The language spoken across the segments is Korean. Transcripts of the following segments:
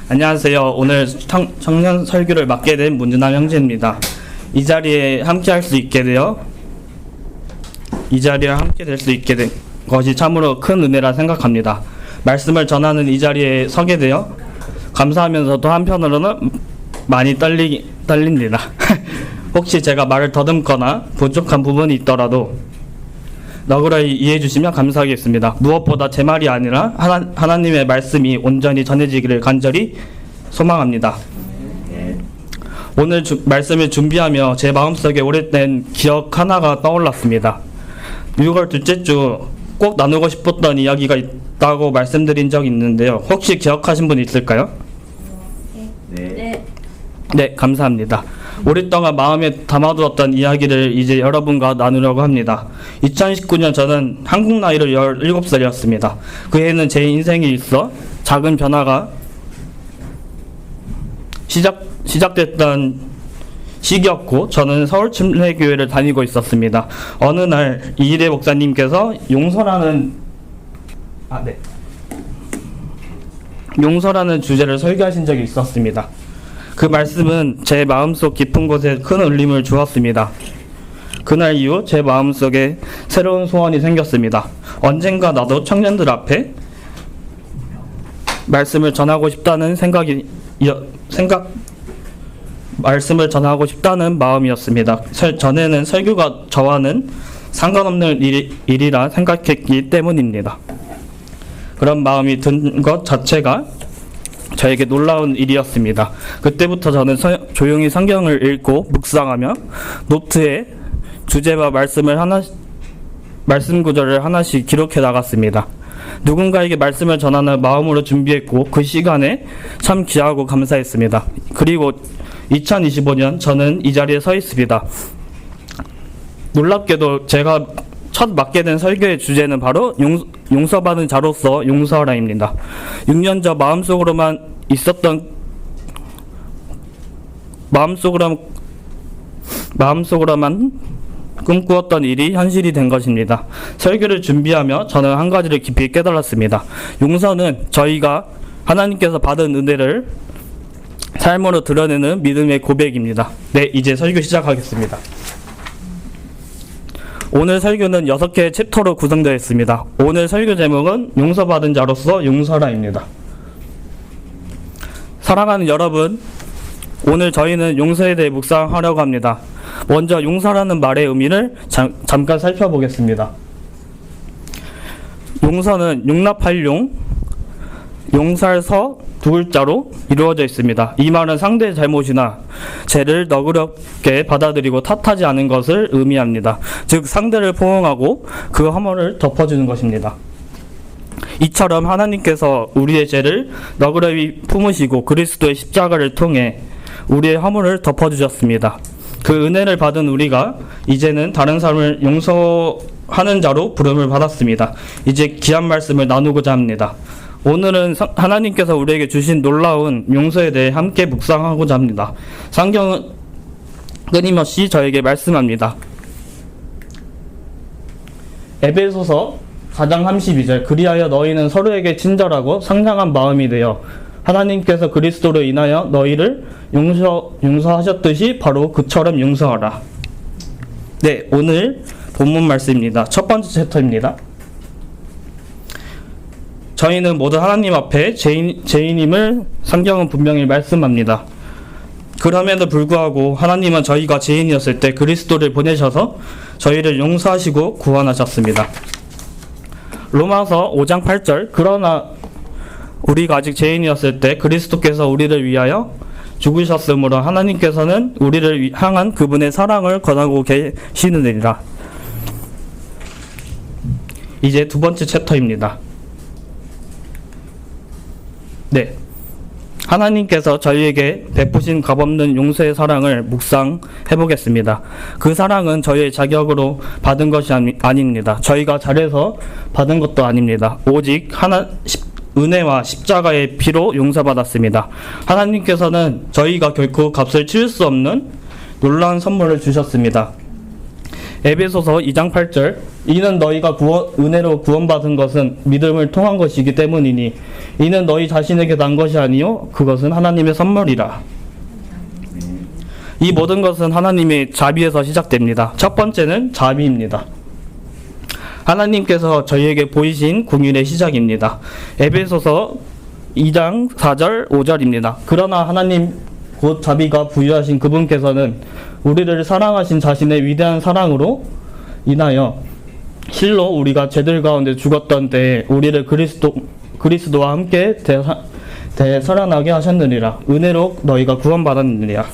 안녕하세요. 오늘 청년 설교를 맡게 된 문준남 형제입니다. 이 자리에 함께 할 수 있게 되어 이 자리에 함께 될 수 있게 된 것이 참으로 큰 은혜라 생각합니다. 말씀을 전하는 이 자리에 서게 되어 감사하면서도 한편으로는 많이 떨립니다. 혹시 제가 말을 더듬거나 부족한 부분이 있더라도 너그러이 이해해 주시면 감사하겠습니다. 무엇보다 제 말이 아니라 하나님의 말씀이 온전히 전해지기를 간절히 소망합니다. 오늘 말씀을 준비하며 제 마음속에 오래된 기억 하나가 떠올랐습니다. 6월 둘째 주 꼭 나누고 싶었던 이야기가 있다고 말씀드린 적이 있는데요. 혹시 기억하신 분 있을까요? 네, 감사합니다. 오랫동안 마음에 담아두었던 이야기를 이제 여러분과 나누려고 합니다. 2019년 저는 한국 나이로 17살이었습니다. 그 해는 제 인생에 있어 작은 변화가 시작됐던 시기였고 시기였고 저는 서울 침례교회를 다니고 있었습니다. 어느 날 이일의 목사님께서 용서라는 주제를 설교하신 적이 있었습니다. 그 말씀은 제 마음속 깊은 곳에 큰 울림을 주었습니다. 그날 이후 제 마음속에 새로운 소원이 생겼습니다. 언젠가 나도 청년들 앞에 말씀을 전하고 싶다는 말씀을 전하고 싶다는 마음이었습니다. 전에는 설교가 저와는 상관없는 일이라 생각했기 때문입니다. 그런 마음이 든 것 자체가 저에게 놀라운 일이었습니다. 그때부터 저는 조용히 성경을 읽고 묵상하며 노트에 주제와 말씀 구절을 하나씩 기록해 나갔습니다. 누군가에게 말씀을 전하는 마음으로 준비했고 그 시간에 참 귀하고 감사했습니다. 그리고 2025년 저는 이 자리에 서 있습니다. 놀랍게도 제가 첫 맡게 된 설교의 주제는 바로 용서받은 자로서 용서하라입니다. 6년 전 마음속으로만 꿈꾸었던 일이 현실이 된 것입니다. 설교를 준비하며 저는 한 가지를 깊이 깨달았습니다. 용서는 저희가 하나님께서 받은 은혜를 삶으로 드러내는 믿음의 고백입니다. 네, 이제 설교 시작하겠습니다. 오늘 설교는 6개의 챕터로 구성되어 있습니다. 오늘 설교 제목은 용서받은 자로서 용서라입니다. 사랑하는 여러분, 오늘 저희는 용서에 대해 묵상하려고 합니다. 먼저 용서라는 말의 의미를 잠깐 살펴보겠습니다. 용서는 용납할 용사할 서 두 글자로 이루어져 있습니다. 이 말은 상대의 잘못이나 죄를 너그럽게 받아들이고 탓하지 않은 것을 의미합니다. 즉 상대를 포용하고 그 허물을 덮어주는 것입니다. 이처럼 하나님께서 우리의 죄를 너그러이 품으시고 그리스도의 십자가를 통해 우리의 허물을 덮어주셨습니다. 그 은혜를 받은 우리가 이제는 다른 사람을 용서하는 자로 부름을 받았습니다. 이제 귀한 말씀을 나누고자 합니다. 오늘은 하나님께서 우리에게 주신 놀라운 용서에 대해 함께 묵상하고자 합니다. 성경은 끊임없이 저에게 말씀합니다. 에베소서 4장 32절 그리하여 너희는 서로에게 친절하고 상냥한 마음이 되어 하나님께서 그리스도로 인하여 너희를 용서하셨듯이 바로 그처럼 용서하라. 네, 오늘 본문 말씀입니다. 첫 번째 챕터입니다. 저희는 모두 하나님 앞에 죄인임을 성경은 분명히 말씀합니다. 그럼에도 불구하고 하나님은 저희가 죄인이었을 때 그리스도를 보내셔서 저희를 용서하시고 구원하셨습니다. 로마서 5장 8절 그러나 우리가 아직 죄인이었을 때 그리스도께서 우리를 위하여 죽으셨으므로 하나님께서는 우리를 향한 그분의 사랑을 권하고 계시느니라. 이제 두 번째 챕터입니다. 네, 하나님께서 저희에게 베푸신 값없는 용서의 사랑을 묵상해 보겠습니다. 그 사랑은 저희의 자격으로 받은 것이 아닙니다. 저희가 잘해서 받은 것도 아닙니다. 오직 은혜와 십자가의 피로 용서받았습니다. 하나님께서는 저희가 결코 값을 치를 수 없는 놀라운 선물을 주셨습니다. 에베소서 2장 8절 이는 너희가 은혜로 구원받은 것은 믿음을 통한 것이기 때문이니 이는 너희 자신에게 난 것이 아니요 그것은 하나님의 선물이라. 이 모든 것은 하나님의 자비에서 시작됩니다. 첫 번째는 자비입니다. 하나님께서 저희에게 보이신 공율의 시작입니다. 에베소서 2장 4절 5절입니다. 그러나 하나님 곧 자비가 부유하신 그분께서는 우리를 사랑하신 자신의 위대한 사랑으로 인하여 실로 우리가 죄들 가운데 죽었던 때에 우리를 그리스도와 함께 되살아나게 하셨느니라. 은혜로 너희가 구원받았느니라.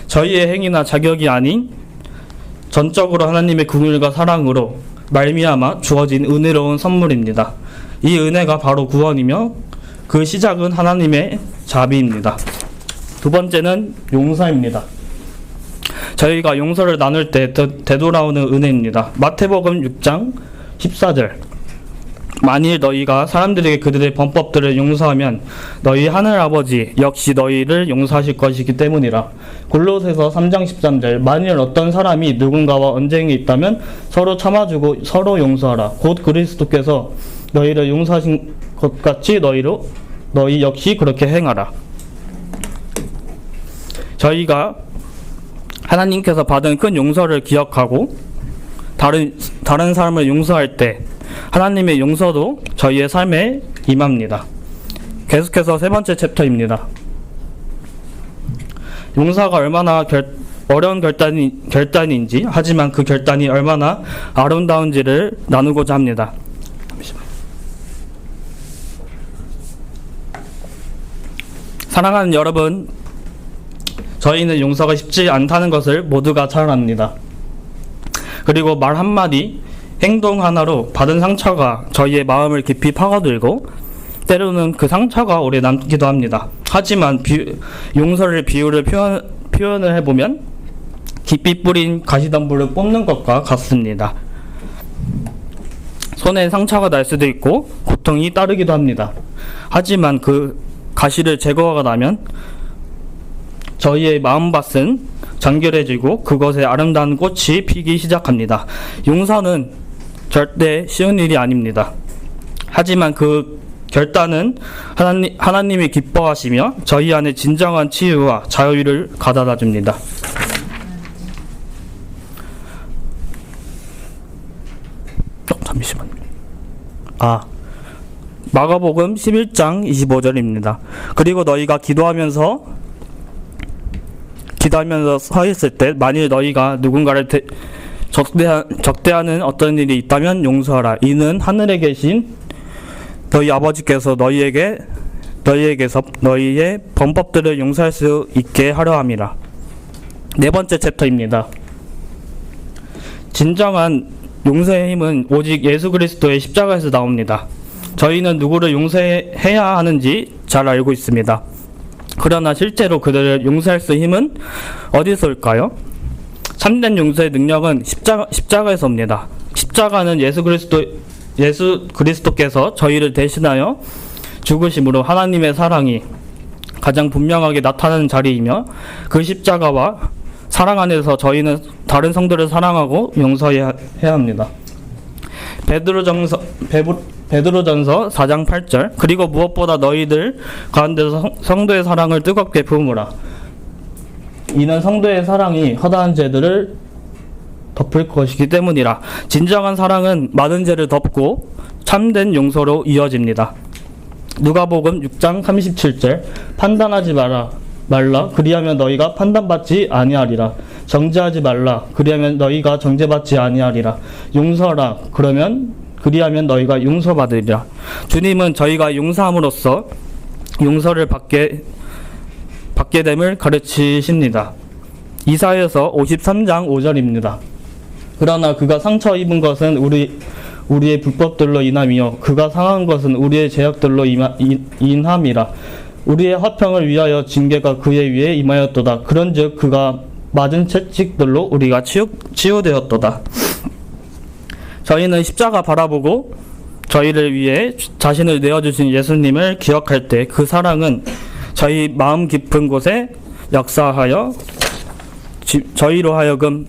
저희의 행위나 자격이 아닌 전적으로 하나님의 긍휼과 사랑으로 말미암아 주어진 은혜로운 선물입니다. 이 은혜가 바로 구원이며 그 시작은 하나님의 자비입니다. 두 번째는 용서입니다. 저희가 용서를 나눌 때 되돌아오는 은혜입니다. 마태복음 6장 14절 만일 너희가 사람들에게 그들의 범법들을 용서하면 너희 하늘아버지 역시 너희를 용서하실 것이기 때문이라. 골로새서 3장 13절 만일 어떤 사람이 누군가와 언쟁이 있다면 서로 참아주고 서로 용서하라. 곧 그리스도께서 너희를 용서하신 것 같이 너희 역시 그렇게 행하라. 저희가 하나님께서 받은 큰 용서를 기억하고 다른 사람을 용서할 때 하나님의 용서도 저희의 삶에 임합니다. 계속해서 세 번째 챕터입니다. 용서가 얼마나 어려운 결단인지 하지만 그 결단이 얼마나 아름다운지를 나누고자 합니다. 사랑하는 여러분, 저희는 용서가 쉽지 않다는 것을 모두가 잘 압니다. 그리고 말 한마디, 행동 하나로 받은 상처가 저희의 마음을 깊이 파고들고 때로는 그 상처가 오래 남기도 합니다. 하지만 용서를 비유를 표현을 해보면 깊이 뿌린 가시덤불을 뽑는 것과 같습니다. 손에 상처가 날 수도 있고 고통이 따르기도 합니다. 하지만 그 가시를 제거하고 나면 저희의 마음밭은 정결해지고 그것에 아름다운 꽃이 피기 시작합니다. 용서는 절대 쉬운 일이 아닙니다. 하지만 그 결단은 하나님이 기뻐하시며 저희 안에 진정한 치유와 자유를 가져다 줍니다. 잠시만요. 마가복음 11장 25절입니다. 그리고 너희가 기도하면서 서 있을 때 만일 너희가 누군가를 적대하는 어떤 일이 있다면 용서하라. 이는 하늘에 계신 너희 아버지께서 너희에게서 너희의 범법들을 용서할 수 있게 하려 함이라. 네 번째 챕터입니다. 진정한 용서의 힘은 오직 예수 그리스도의 십자가에서 나옵니다. 저희는 누구를 용서해야 하는지 잘 알고 있습니다. 그러나 실제로 그들을 용서할 수 있는 힘은 어디서 올까요? 참된 용서의 능력은 십자가에서 옵니다. 십자가는 예수 그리스도께서 저희를 대신하여 죽으심으로 하나님의 사랑이 가장 분명하게 나타나는 자리이며 그 십자가와 사랑 안에서 저희는 다른 성도를 사랑하고 용서해야 합니다. 베드로전서 4장 8절 그리고 무엇보다 너희들 가운데서 성도의 사랑을 뜨겁게 부으라. 이는 성도의 사랑이 허다한 죄들을 덮을 것이기 때문이라. 진정한 사랑은 많은 죄를 덮고 참된 용서로 이어집니다. 누가복음 6장 37절 판단하지 말라 그리하면 너희가 판단받지 아니하리라. 정죄하지 말라 그리하면 너희가 정죄받지 아니하리라. 용서하라 그리하면 너희가 용서받으리라. 주님은 저희가 용서함으로써 용서를 받게 됨을 가르치십니다. 이사야서 53장 5절입니다. 그러나 그가 상처 입은 것은 우리의 불법들로 인함이요 그가 상한 것은 우리의 죄악들로 인함이라. 우리의 화평을 위하여 징계가 그의 위에 임하였도다. 그런즉 그가 맞은 채찍들로 우리가 치유되었도다. 저희는 십자가 바라보고 저희를 위해 자신을 내어주신 예수님을 기억할 때 그 사랑은 저희 마음 깊은 곳에 역사하여 저희로 하여금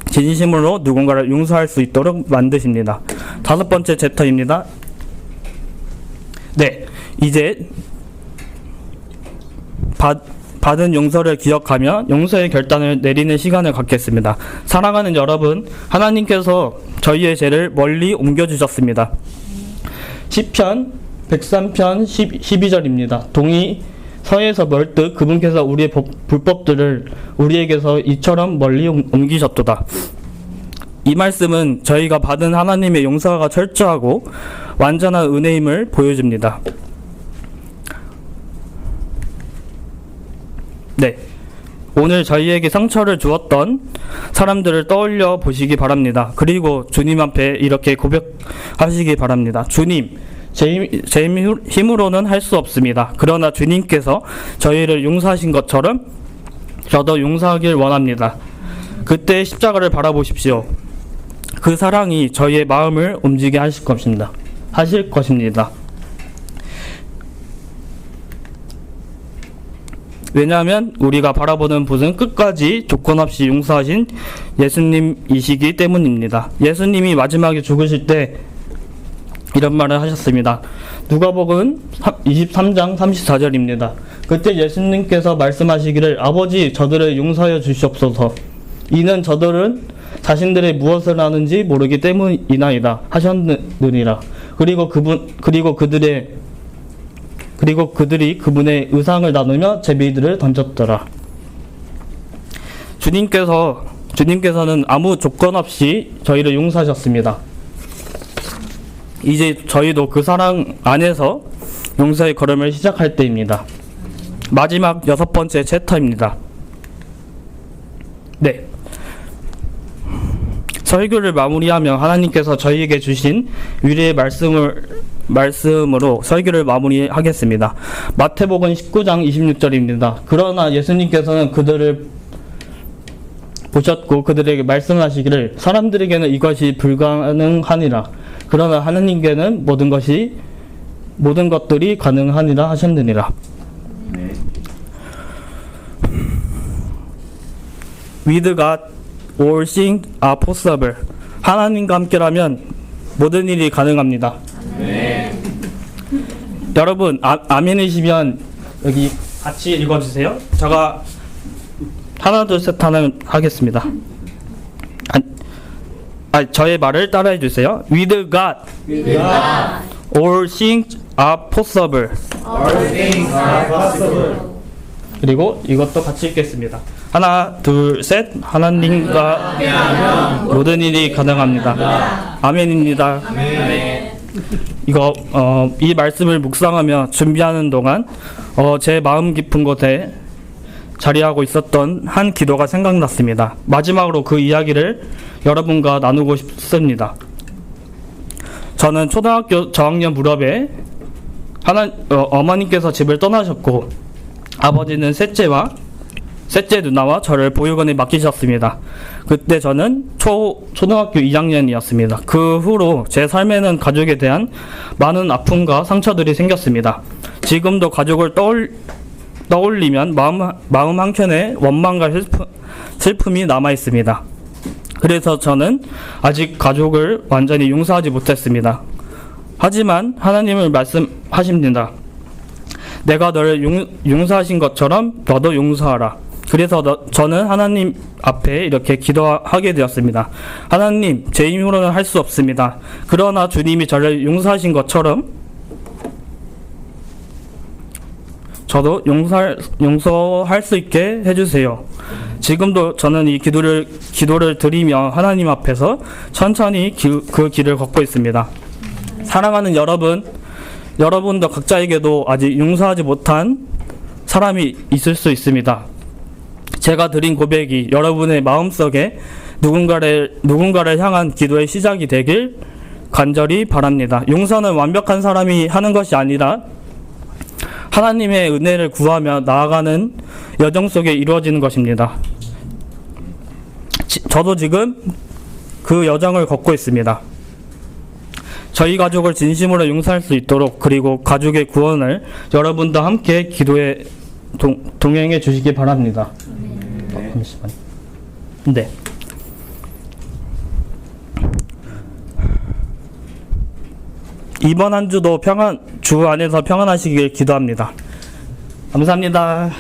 진심으로 누군가를 용서할 수 있도록 만드십니다. 5번째 챕터입니다. 네, 이제 받은 용서를 기억하며 용서의 결단을 내리는 시간을 갖겠습니다. 사랑하는 여러분, 하나님께서 저희의 죄를 멀리 옮겨주셨습니다. 시편 103편 12절입니다. 동이 서에서 멀듯 그분께서 우리의 불법들을 우리에게서 이처럼 멀리 옮기셨도다. 이 말씀은 저희가 받은 하나님의 용서가 철저하고 완전한 은혜임을 보여줍니다. 네, 오늘 저희에게 상처를 주었던 사람들을 떠올려 보시기 바랍니다. 그리고 주님 앞에 이렇게 고백하시기 바랍니다. 주님, 제 힘으로는 할 수 없습니다. 그러나 주님께서 저희를 용서하신 것처럼 저도 용서하길 원합니다. 그때 십자가를 바라보십시오. 그 사랑이 저희의 마음을 움직이게 하실 것입니다. 왜냐하면 우리가 바라보는 분은 끝까지 조건 없이 용서하신 예수님이시기 때문입니다. 예수님이 마지막에 죽으실 때 이런 말을 하셨습니다. 누가복음 23장 34절입니다. 그때 예수님께서 말씀하시기를 아버지 저들을 용서하여 주시옵소서. 이는 저들은 자신들이 무엇을 하는지 모르기 때문이나이다 하셨느니라. 그리고 그들이 그분의 의상을 나누며 제비들을 던졌더라. 주님께서는 아무 조건 없이 저희를 용서하셨습니다. 이제 저희도 그 사랑 안에서 용서의 걸음을 시작할 때입니다. 마지막 6번째 챕터입니다. 네, 설교를 마무리하며 하나님께서 저희에게 주신 위로의 말씀으로 설교를 마무리하겠습니다. 마태복음 19장 26절입니다. 그러나 예수님께서는 그들을 보셨고 그들에게 말씀하시기를 사람들에게는 이것이 불가능하니라. 그러나 하나님께는 모든 것들이 가능하니라 하셨느니라. 네. With God, all things are possible. 하나님과 함께라면 모든 일이 가능합니다. 네. 여러분, 아멘이시면 여기 같이 읽어주세요. 제가 하나 둘 셋 하겠습니다. 저의 말을 따라해 주세요. With God, all things are possible. 그리고 이것도 같이 읽겠습니다. 하나, 둘, 셋. 하나님과 모든 일이 가능합니다. 아멘입니다. 이 말씀을 묵상하며 준비하는 동안 제 마음 깊은 곳에 자리하고 있었던 한 기도가 생각났습니다. 마지막으로 그 이야기를 여러분과 나누고 싶습니다. 저는 초등학교 저학년 무렵에 어머니께서 집을 떠나셨고 아버지는 셋째 누나와 저를 보육원에 맡기셨습니다. 그때 저는 초등학교 2학년이었습니다. 그 후로 제 삶에는 가족에 대한 많은 아픔과 상처들이 생겼습니다. 지금도 가족을 떠올리면 마음 한켠에 원망과 슬픔이 남아 있습니다. 그래서 저는 아직 가족을 완전히 용서하지 못했습니다. 하지만 하나님을 말씀하십니다. 내가 너를 용서하신 것처럼 너도 용서하라. 그래서 저는 하나님 앞에 이렇게 기도하게 되었습니다. 하나님, 제 힘으로는 할 수 없습니다. 그러나 주님이 저를 용서하신 것처럼 저도 용서할 수 있게 해주세요. 지금도 저는 이 기도를 드리며 하나님 앞에서 천천히 그 길을 걷고 있습니다. 사랑하는 여러분도 각자에게도 아직 용서하지 못한 사람이 있을 수 있습니다. 제가 드린 고백이 여러분의 마음속에 누군가를 향한 기도의 시작이 되길 간절히 바랍니다. 용서는 완벽한 사람이 하는 것이 아니라 하나님의 은혜를 구하며 나아가는 여정 속에 이루어지는 것입니다. 저도 지금 그 여정을 걷고 있습니다. 저희 가족을 진심으로 용서할 수 있도록, 그리고 가족의 구원을 여러분도 함께 기도에 동행해 주시기 바랍니다. 잠시만요. 네. 이번 한 주도 주 안에서 평안하시길 기도합니다. 감사합니다.